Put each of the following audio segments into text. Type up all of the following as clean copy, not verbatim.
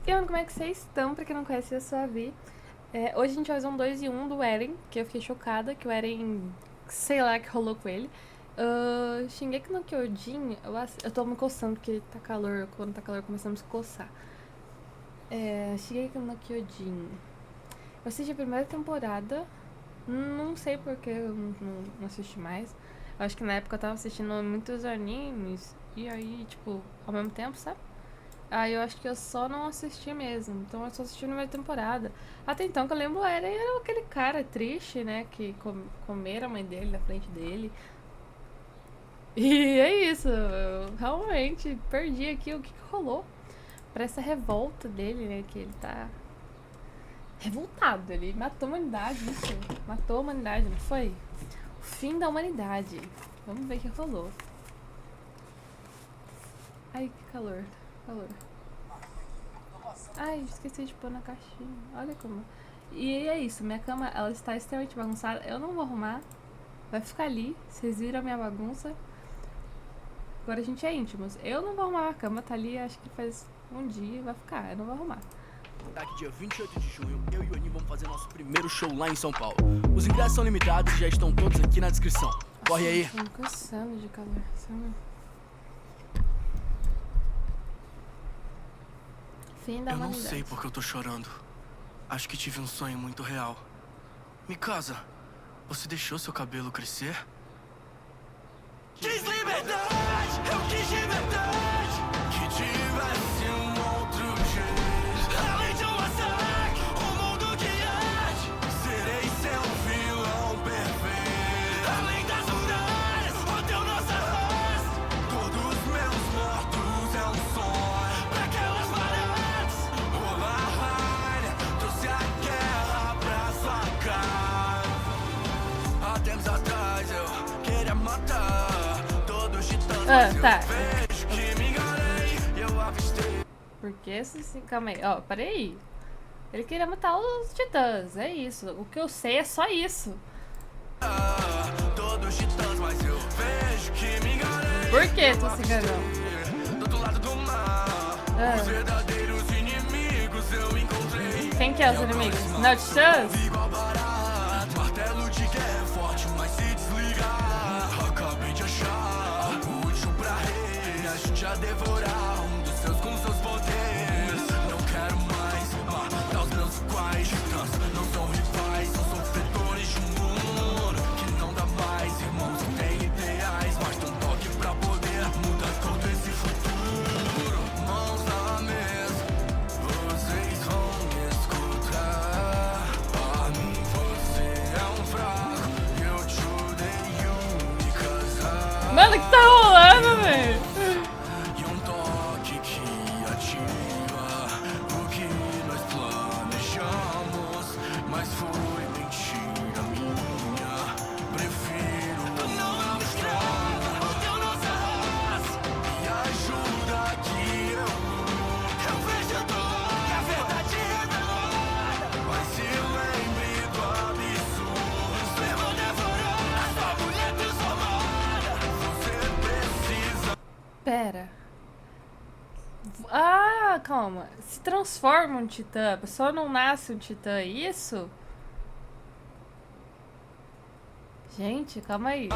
E mano, como é que vocês estão? Pra quem não conhece, eu sou a Vi. Hoje a gente vai fazer um 2 em 1 do Eren, que eu fiquei chocada que o Eren, sei lá, que rolou com ele. Shingeki no Kyojin, eu tô me coçando porque tá calor, quando tá calor começamos a coçar. Shingeki no Kyojin. Eu assisti a primeira temporada, não sei porque eu não assisti mais. Eu acho que na época eu tava assistindo muitos animes, e aí, tipo, ao mesmo tempo, sabe? Aí eu acho que eu só não assisti mesmo. Então eu só assisti a primeira temporada. Até então que eu lembro era aquele cara triste, né? Que comeram a mãe dele na frente dele. E é isso. Eu realmente perdi aqui o que rolou. Pra essa revolta dele, né? Que ele tá revoltado. Ele matou a humanidade, isso. Matou a humanidade, não foi? O fim da humanidade. Vamos ver o que rolou. Ai, que calor. Calor. Ai, esqueci de pôr na caixinha. Olha como. E é isso, minha cama ela está extremamente bagunçada. Eu não vou arrumar. Vai ficar ali. Vocês viram a minha bagunça. Agora a gente é íntimos. Eu não vou arrumar a cama, tá ali, acho que faz um dia e vai ficar. Eu não vou arrumar. Daqui dia 28 de junho, eu e o Ani vamos fazer nosso primeiro show lá em São Paulo. Os ingressos são limitados e já estão todos aqui na descrição. Corre aí. Tô me coçando de calor. Fim da Eu não humanidade. sei porque eu tô chorando. Acho que tive um sonho muito real. Mikasa, você deixou seu cabelo crescer? Quis liberdade, eu quis liberdade. Que tivesse um outro jeito. Além de um massacre, um mundo que arde. Serei seu vilão perfeito. Além das muralhas, o teu nossa raça. Todos meus mortos é um sonho. Pra aquelas baratas, rolar raia. Trouxe a guerra pra sua casa. Há tempos atrás eu queria matar. Tá. Por que assim? Calma aí. Ó, parei. Ele queria matar os titãs. É isso. O que eu sei é só isso. Por que tu se enganou? Quem que é os inimigos? Não, titãs? Martelo de guerra é forte, mas se desligar. Acabei de achar o último pra rei. Me ajude a devorar um dos seus com seus poderes. Não quero mais matar os meus iguais. Titãs não são rivais, são sofredores de um mundo que não dá mais. Irmãos têm ideais, mas dão toque pra poder mudar todo esse futuro. Mãos na mesa, vocês vão me escutar. A mim você é um fraco, eu te odeio me casar. Mano, o que tá rolando, velho? E um toque que ativa o que nós planejamos, mas foi mentira minha. Prefiro não mostrar o teu nossa raça. Me ajuda que eu vejo tudo que a verdade revelada. Mas se lembre do absurdo. Eu vou devorar a sua mulher transformada. Você precisa. Pera. Ah, calma. Se transforma um titã. A pessoa não nasce um titã, é isso? Gente, calma aí.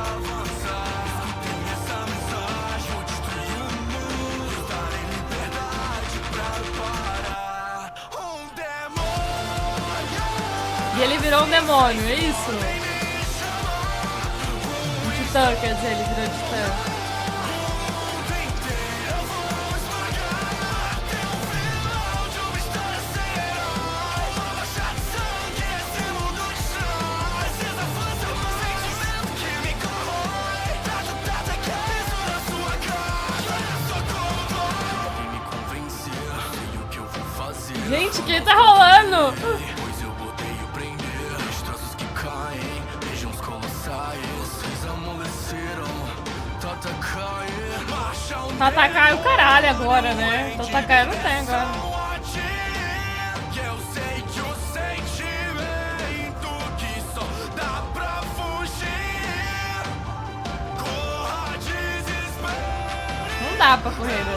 E ele virou um demônio, é isso? Um titã, quer dizer, ele virou titã. Gente, o que tá rolando? Pois eu odeio prender destroços que caem, regiões colossais, vocês amoleceram. Tatakai é o caralho agora, né? Tatakai não tem agora. Eu sei que o sentimento que só dá pra fugir. Corra, desespero. Não dá pra correr, né?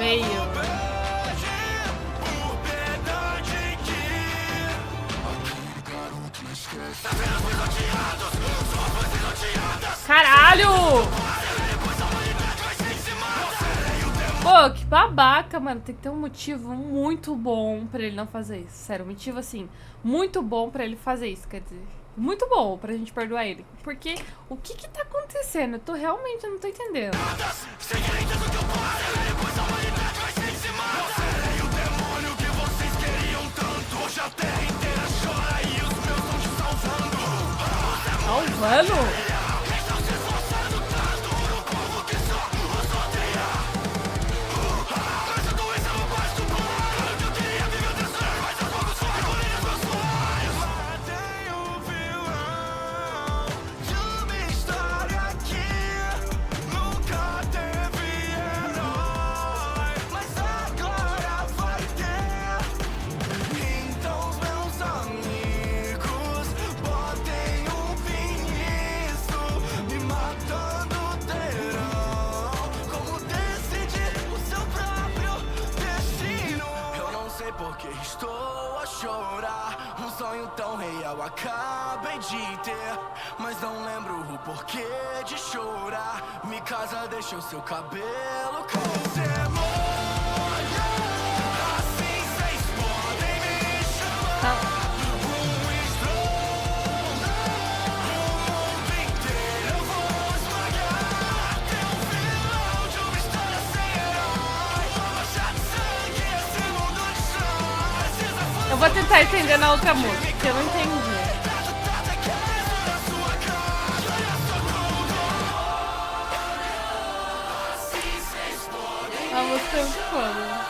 feio. por piedade que Caralho! Pô, que babaca, mano. Tem que ter um motivo muito bom pra ele não fazer isso. Sério, um motivo assim, muito bom pra ele fazer isso. Quer dizer, muito bom pra gente perdoar ele. Porque o que que tá acontecendo? Eu realmente não tô entendendo. segredos do teu pai, depois a humanidade vai se encimar. Serei o demônio que vocês queriam tanto. Hoje a terra inteira chora e os meus estão te salvando. Salvando? Estão se esforçando tanto no povo que só os odeia. Essa doença não basta do ar. Eu queria viver outras coisas, mas aos poucos foi engolindo os meus sonhos. Matem o vilão de uma história que nunca teve herói, mas agora vai ter. Então os meus amigos botem um fim nisso. Me matando terão como decidir o seu próprio destino. Eu não sei por que estou a chorar. Um sonho tão real acabei de ter, mas não lembro o porquê de chorar. Mikasa deixou seu cabelo com demônio. Assim vocês podem me chamar. Eu vou tentar entender na outra música, que eu não entendi. A música é muito foda.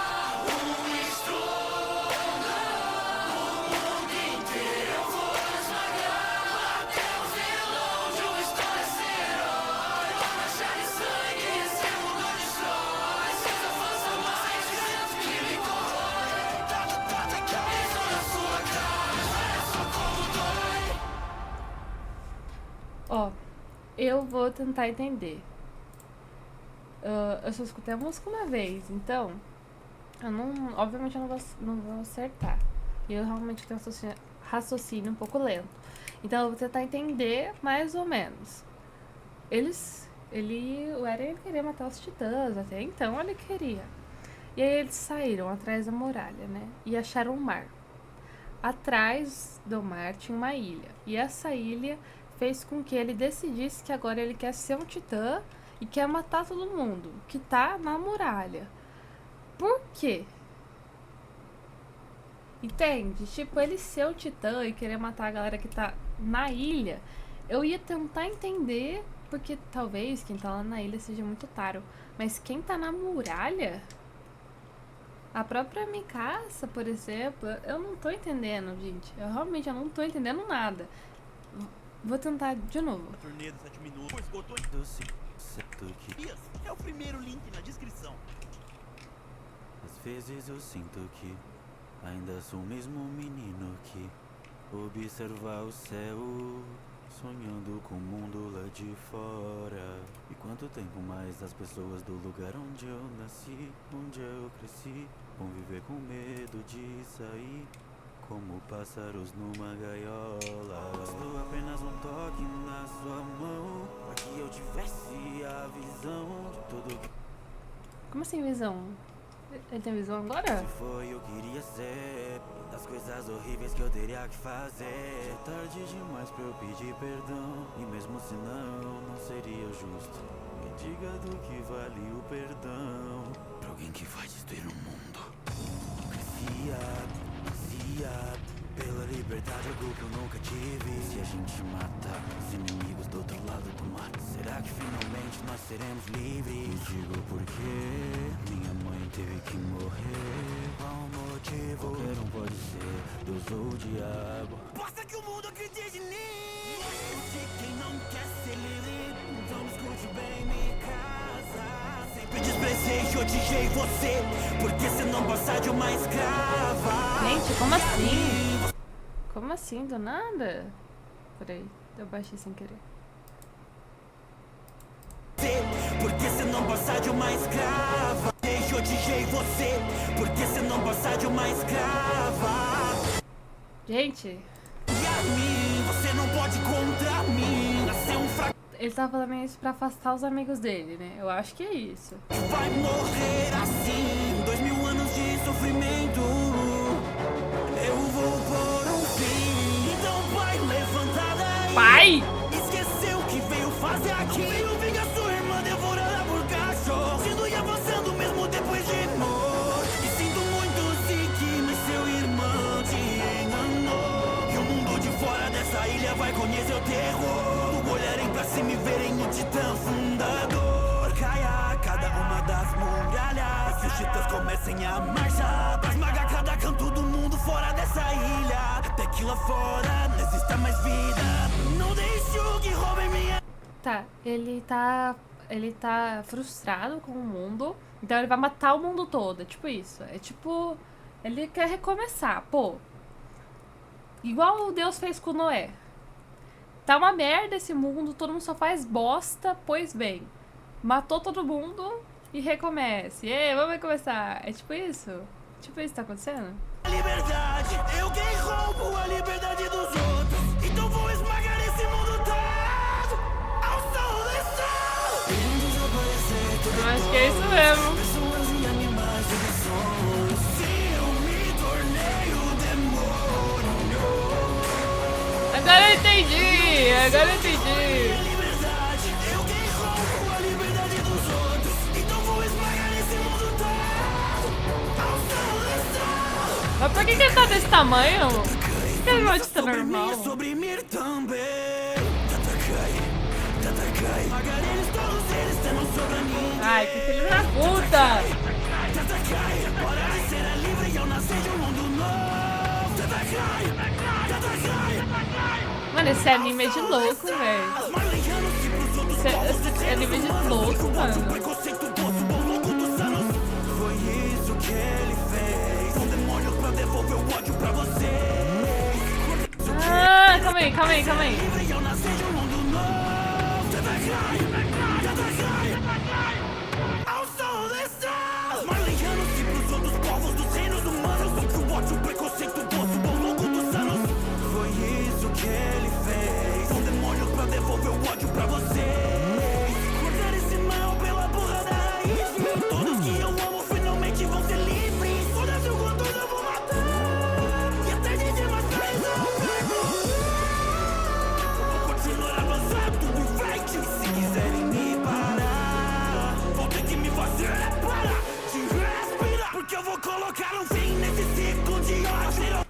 Ó, eu vou tentar entender. Eu só escutei a música uma vez, então eu não, obviamente eu não vou acertar. E eu realmente tenho um raciocínio um pouco lento. Então eu vou tentar entender mais ou menos. O Eren queria matar os titãs, até então ele queria. E aí eles saíram atrás da muralha, né? E acharam um mar. Atrás do mar tinha uma ilha. E essa ilha fez com que ele decidisse que agora ele quer ser um titã e quer matar todo mundo que tá na muralha. Por quê? Entende? Tipo, ele ser um titã e querer matar a galera que tá na ilha, eu ia tentar entender, porque talvez quem tá lá na ilha seja muito otário. Mas quem tá na muralha? A própria Mikasa, por exemplo, eu não tô entendendo, gente. Eu realmente não tô entendendo nada. Vou tentar de novo. Turnê dos 7 minutos. Esgotou. Isso, é o primeiro link na descrição. Às vezes eu sinto que ainda sou o mesmo menino que observa o céu, sonhando com o mundo lá de fora. E quanto tempo mais as pessoas do lugar onde eu nasci, onde eu cresci, vão viver com medo de sair como pássaros numa gaiola. Bastou apenas um toque na sua mão pra que eu tivesse a visão de tudo que Como assim visão? Ele tem visão agora? se foi eu queria ser, das coisas horríveis que eu teria que fazer. É tarde demais pra eu pedir perdão, e mesmo se não seria justo. Me diga do que vale o perdão pra alguém que vai destruir o mundo. Crescia pela liberdade, algo que eu nunca tive. Se a gente mata os inimigos do outro lado do mar, será que finalmente nós seremos livres? Me digo por quê minha mãe teve que morrer. Qual o motivo? Qualquer um pode ser Deus ou o diabo. Basta que o mundo acredite em mim. Se quem não quer ser livre, então me escute bem, me casa. Sempre desprezei e odiei você, porque você não passa de uma escrava. Gente, como assim? Como assim? Do nada? Peraí, eu baixei sem querer. Porque você não passa de uma escrava. Eu odiei você, porque você não passa de uma escrava. Gente, E a mim, você não pode contra mim. Nasceu um fraco, ele tá falando isso pra afastar os amigos dele, né? Eu acho que é isso. vai morrer assim. 2000 anos de sofrimento. Eu vou por um fim. Então vai, levanta daí. Pai! Esqueceu o que veio fazer aqui. Veio vingar sua irmã devorada por cachorro. Indo e avançando mesmo depois de morto. E sinto muito se que mas seu irmão te enganou. E o mundo de fora dessa ilha vai conhecer o terror. Olharem pra cima e verem o titã fundador. Caia cada uma das muralhas. E os titãs comecem a marchar pra esmagar cada canto do mundo fora dessa ilha. Até que lá fora não exista mais vida. Não deixe que roubem minha. Tá, ele tá frustrado com o mundo, então ele vai matar o mundo todo, é tipo isso. É tipo, ele quer recomeçar, pô. Igual Deus fez com Noé. Tá uma merda esse mundo, todo mundo só faz bosta, pois bem. Matou todo mundo e recomece. Ei, vamos recomeçar. É tipo isso? Tipo isso que tá acontecendo? Liberdade, eu quem roubo a liberdade dos outros. Então vou esmagar esse mundo todo. Ao sol do sol. Eu acho que é isso mesmo. Pessoas e animais e sons. Sim, eu me tornei o demônio. Agora eu entendi, agora eu entendi. Liberdade, eu quem roubo a liberdade dos outros. Então vou esmagar esse mundo todo. Ao sol do sol. Mas por que ele tá desse tamanho? Por que ele não está normal? Sobre mim também. Tatakai. Esmagar eles todos eles, você não sobra ninguém. Ai, que filho da puta! Tatakai, bora de ser livre e eu nascer de um mundo novo. Tatakai. Mano, esse anime é de louco, velho. Marleyanos e pros outros Esse anime é de louco, mano. preconceito doce, bom louco dos anos. Foi isso que ele fez. Um demônio pra devolver o ódio pra você. Ah, calma aí. Livre e eu nascer de um mundo novo. Tatakai. Ao sol do sol. Marleyanos e pros outros povos dos reinos humanos. Sobre o ódio, preconceito doce, bom louco dos anos. Foi isso que ele fez. Um demônio pra devolver o ódio pra você. Cortar esse mal pela porra da raiz. Todos que eu amo finalmente vão ser livres. Todas eu com todas eu vou matar. E até dizer mais tarde eu pego. Vou continuar avançando em frente. Se quiserem me parar, vão ter que me fazer parar de respirar. Porque eu vou colocar um fim nesse ciclo de ódio.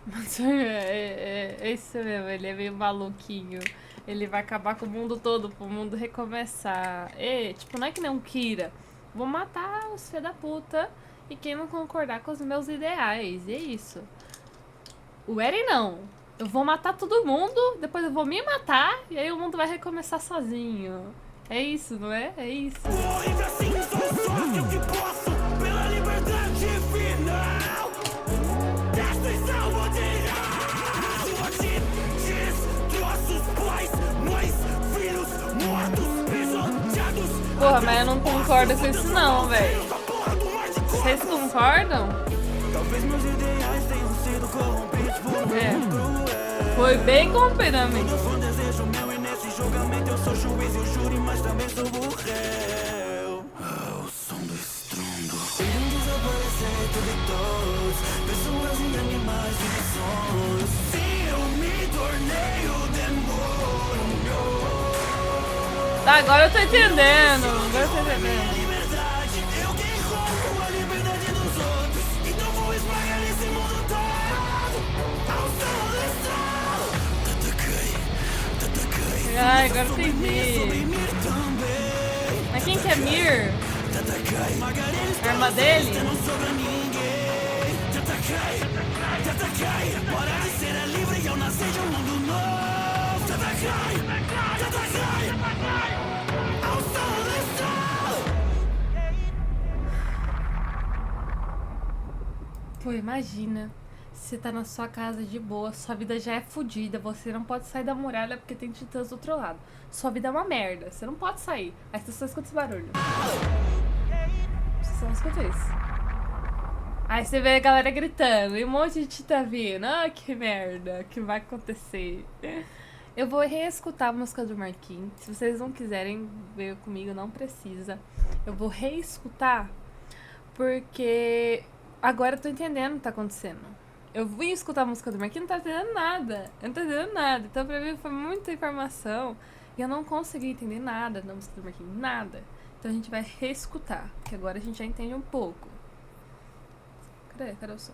É isso mesmo, ele é meio maluquinho. Ele vai acabar com o mundo todo, pro mundo recomeçar. E, tipo, não é que nem um Kira. Vou matar os filha da puta e quem não concordar com os meus ideais. E é isso. O Eren não. Eu vou matar todo mundo, depois eu vou me matar e aí o mundo vai recomeçar sozinho. É isso, não é? É isso. Morre pra sim, sou só eu que posso. Pela liberdade final. Destruição vou tirar. Sua destroços, pais, mães, filhos, mortos, pisoteados. Porra, mas eu não concordo com isso não, velho. Vocês concordam? Talvez meus ideais tenham sido corrompidos por um mundo cruel. Foi bem completamente. Eu sou um desejo meu e nesse julgamento eu sou juiz e o júri, mas também sou o réu. O som do estrondo. Iriam desaparecer tudo e todos. Pessoas e animais e sons. Sim, eu me tornei o demônio. Tá, agora eu tô entendendo. Agora eu tô entendendo. Liberdade, eu quem roubo a liberdade dos outros. Então vou esmagar esse mundo todo. Ao sol do sol. Tatakai. Ai, agora eu entendi. Mir também. Mas quem que é Mir? Tatakai. Esmagar eles A irmã dele? não sobra ninguém. Tatakai. Bora de ser livre e eu nascer de um mundo novo. Tatakai. Ao sol do sol. Pô, imagina. Você tá na sua casa de boa, sua vida já é fodida, você não pode sair da muralha porque tem titãs do outro lado. Sua vida é uma merda, você não pode sair. Aí você só escuta esse barulho. Você só escuta isso. Aí você vê a galera gritando e um monte de titã vindo. Ah, que merda, que vai acontecer? Eu vou reescutar a música do Marquinhos. Se vocês não quiserem ver comigo, não precisa. Eu vou reescutar porque agora eu tô entendendo o que tá acontecendo. Eu vim escutar a música do Marquinhos, não tá entendendo nada. Eu não tô entendendo nada. Então pra mim foi muita informação e eu não consegui entender nada da música do Marquinhos. Nada. Então a gente vai reescutar, que agora a gente já entende um pouco. Cadê o som?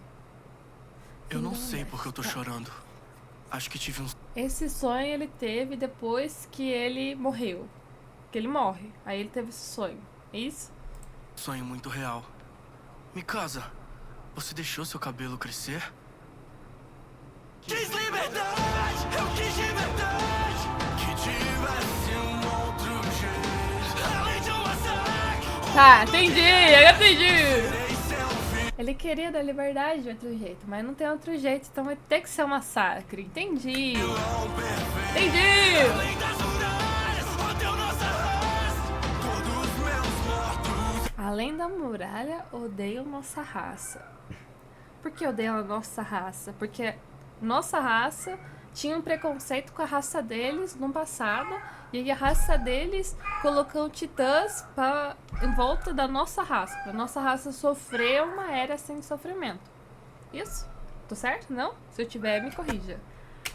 Eu não sei porque eu tô chorando. Acho que tive um Esse sonho ele teve depois que ele morreu. Que ele morre. Aí ele teve esse sonho. É isso? sonho muito real. Mikasa, você deixou seu cabelo crescer? Quis liberdade, eu quis liberdade. Que tivesse outro jeito. Além de um massacre, Tá, entendi, eu entendi. Ele queria dar liberdade de outro jeito, mas não tem outro jeito, então vai ter que ser um massacre. Entendi. Entendi. além das muralhas, odeio nossa raça. Todos meus mortos. Além da muralha, odeio nossa raça. Por que odeio a nossa raça? Porque nossa raça tinha um preconceito com a raça deles no passado, e aí a raça deles colocou titãs em volta da nossa raça, pra nossa raça sofrer uma era sem sofrimento. Isso? Tô certo? Não? Se eu tiver, me corrija.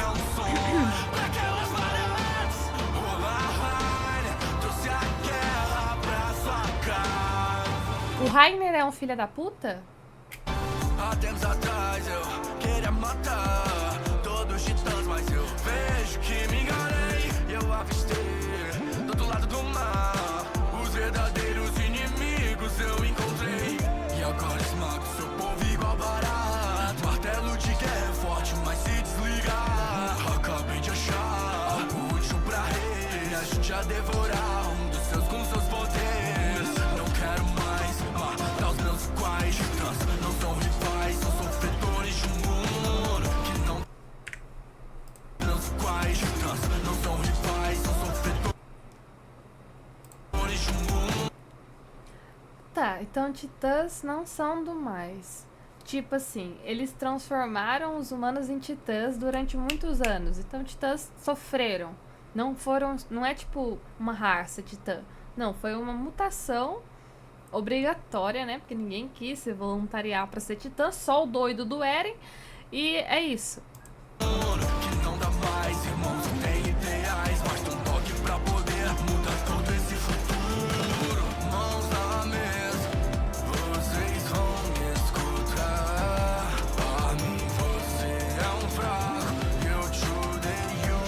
Aquelas marés, rolar raia, trouxe a guerra pra sua casa. O Rainer é um filho da puta? Há tempos atrás eu queria matar todos os titãs, mas eu vejo que me enganei. Eu avistei do outro lado do mar os verdadeiros inimigos eu encontrei. E agora esmago seu povo igual barato. Martelo de guerra é forte, mas se desligar. Acabei de achar algo útil pra rei. Me ajude a devorar um dos seus com seus poderes. Não quero mais matar os meus iguais. Titãs não são rivais, são sofredores de um mundo que não. Meus iguais. Titãs não são rivais, são sofredores de um mundo. Tá, então titãs não são do mais. Tipo assim, eles transformaram os humanos em titãs durante muitos anos. Então titãs sofreram. Não é tipo uma raça titã. Não, foi uma mutação obrigatória, né? Porque ninguém quis se voluntariar pra ser titã, só o doido do Eren. E é isso. Que não dá mais, irmãos, tem ideais, mas um toque pra poder mudar todo esse futuro. Mãos na mesa, vocês vão me escutar. A mim você é um fraco, eu te odeio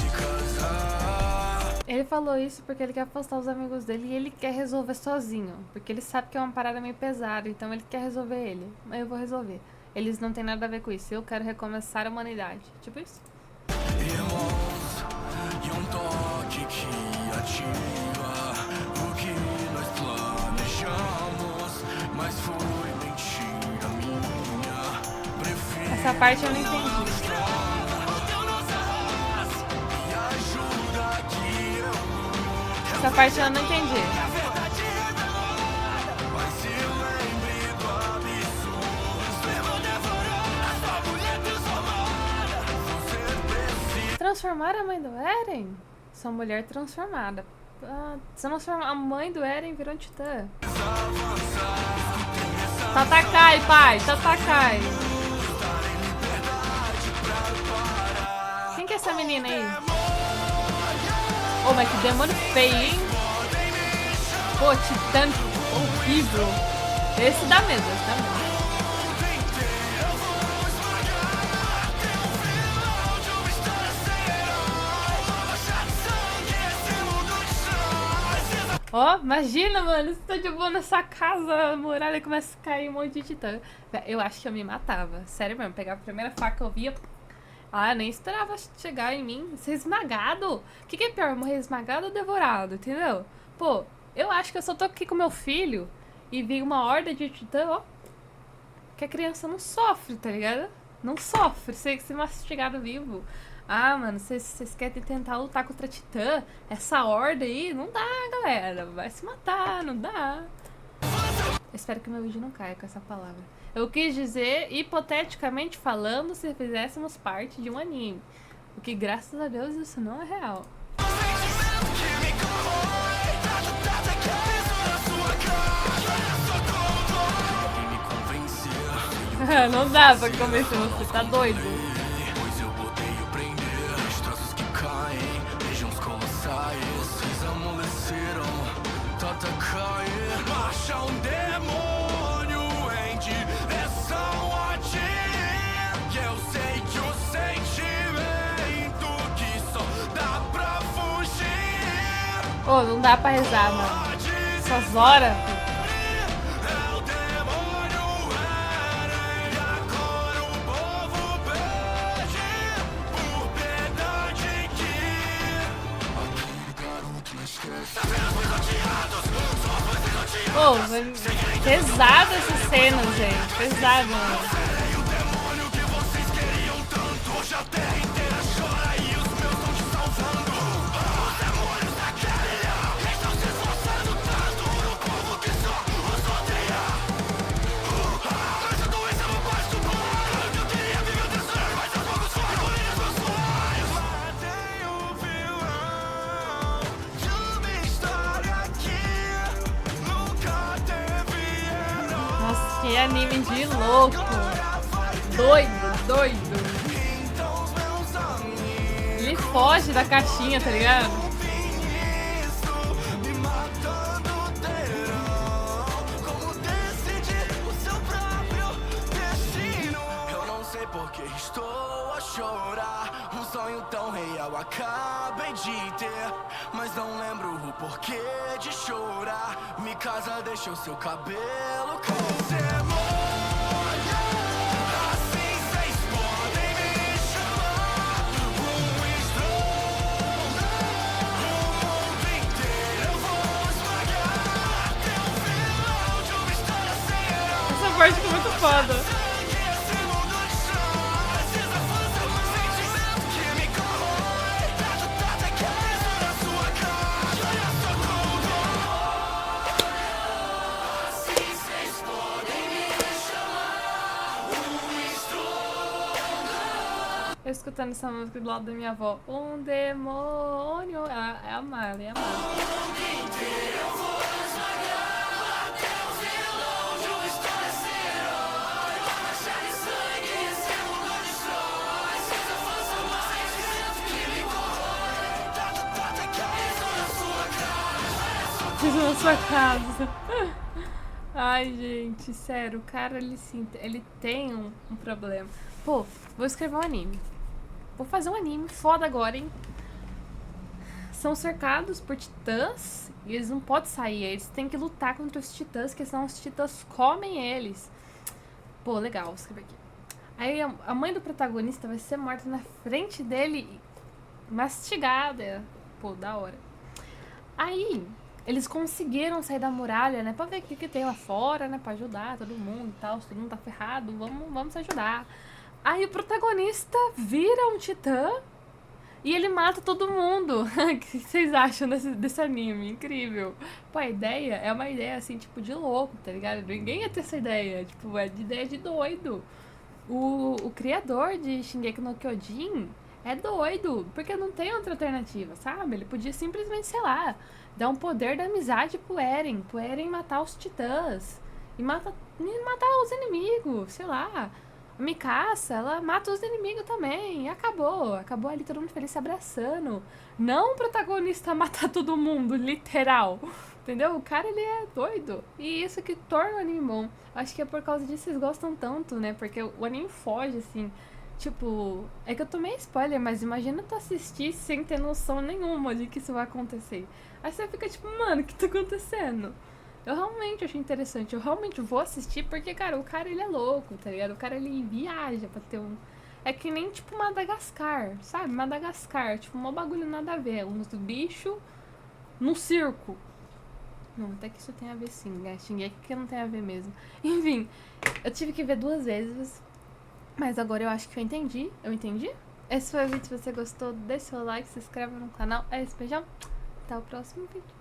me casar. Ele falou isso porque ele quer afastar os amigos dele e ele quer resolver sozinho. Porque ele sabe que é uma parada meio pesada, então ele quer resolver ele. Mas eu vou resolver. Eles não têm nada a ver com isso. Eu quero recomeçar a humanidade. Tipo isso. Irmãos, e um toque que ativa o que nós planejamos, mas foi mentira minha. Prefiro Essa parte eu não entendi. odeio nossa raça, me ajuda que eu Essa parte eu não entendi. a verdade revelada. Mas se lembre do absurdo, eu vou devorar a sua mulher transformada. Você precisa. Transformar a mãe do Eren? Sua mulher transformada. Ah, a mãe do Eren virou um titã. Tatakai, pai! Tatakai! Quem que é essa menina aí? Oh, mas que demônio feio, hein? Pô, titã horrível. Esse dá medo, esse dá medo. Ó, imagina, mano, você tá de boa nessa casa, a muralha começa a cair um monte de titã. Eu acho que eu me matava, sério mesmo, pegava a primeira faca que eu via. Ah, eu nem esperava chegar em mim, ser esmagado. O que é pior, morrer esmagado ou devorado, entendeu? Pô, eu acho que eu só tô aqui com meu filho e vi uma horda de titã, ó. Que a criança não sofre, tá ligado? Não sofre, ser mastigado vivo. Ah, mano, vocês querem tentar lutar contra a titã? Essa horda aí? Não dá, galera. Vai se matar, não dá. Espero que meu vídeo não caia com essa palavra. Eu quis dizer, hipoteticamente falando, se fizéssemos parte de um anime. O que, graças a Deus, isso não é real. Não dá pra convencer você, tá doido. Pois eu odeio prender destroços que caem, regiões colossais, vocês amoleceram, Tatakae. Baixa demônio em direção a ti. E eu sei que o sentimento que só dá pra fugir. Ô, não dá pra rezar, mano. Essas horas. Pô, pesada essa cena, gente. Pesada, mano. Nossa, que anime de louco. Doido, doido. Ele foge da caixinha, tá ligado? Eu não sei porque estou a chorar. Um sonho tão real acabei de ter, mas não lembro o porquê de chorar. Mikasa deixou seu cabelo com demônio. Assim vocês podem me chamar estronda. O mundo inteiro eu vou esmagar até o final de uma história sem herói. Essa parte ficou muito foda. Eu escutando essa música do lado da minha avó. Um demônio. É a Marley, é a Marley. Fiz na sua casa. Ai, gente, sério, o cara, ele tem um problema. Pô, vou escrever um anime. Vou fazer um anime foda agora, hein? São cercados por titãs e eles não podem sair. Eles têm que lutar contra os titãs, porque senão os titãs comem eles. Pô, legal, vou escrever aqui. Aí a mãe do protagonista vai ser morta na frente dele, mastigada. Pô, da hora. Aí eles conseguiram sair da muralha, né? Pra ver o que tem lá fora, né? Pra ajudar todo mundo e tal. Se todo mundo tá ferrado, vamos se ajudar. Aí o protagonista vira um titã e ele mata todo mundo. O que vocês acham desse anime? Incrível. Pô, a ideia é uma ideia, assim, tipo, de louco, tá ligado? Ninguém ia ter essa ideia. Tipo, é de ideia de doido. O criador de Shingeki no Kyojin é doido, porque não tem outra alternativa, sabe? Ele podia simplesmente, sei lá, dar um poder da amizade pro Eren matar os titãs e matar os inimigos, sei lá. A Mikasa, ela mata os inimigos também e acabou ali todo mundo feliz se abraçando. Não o protagonista matar todo mundo, literal, entendeu? O cara, ele é doido e isso que torna o anime bom. Acho que é por causa disso que vocês gostam tanto, né? Porque o anime foge, assim. Tipo, é que eu tomei spoiler, mas imagina tu assistir sem ter noção nenhuma de que isso vai acontecer. Aí você fica tipo, mano, o que tá acontecendo? Eu realmente achei interessante, eu realmente vou assistir porque, cara, o cara, ele é louco, tá ligado? O cara, ele viaja pra ter um... É que nem, tipo, Madagascar, sabe? Madagascar, tipo, um bagulho nada a ver. Uns bicho num circo. Não, até que isso tem a ver sim, né? Shingeki que não tem a ver mesmo. Enfim, eu tive que ver 2 vezes. Mas agora eu acho que eu entendi. Esse foi o vídeo. Se você gostou, deixa seu like, se inscreve no canal. É isso, beijão. Até o próximo vídeo.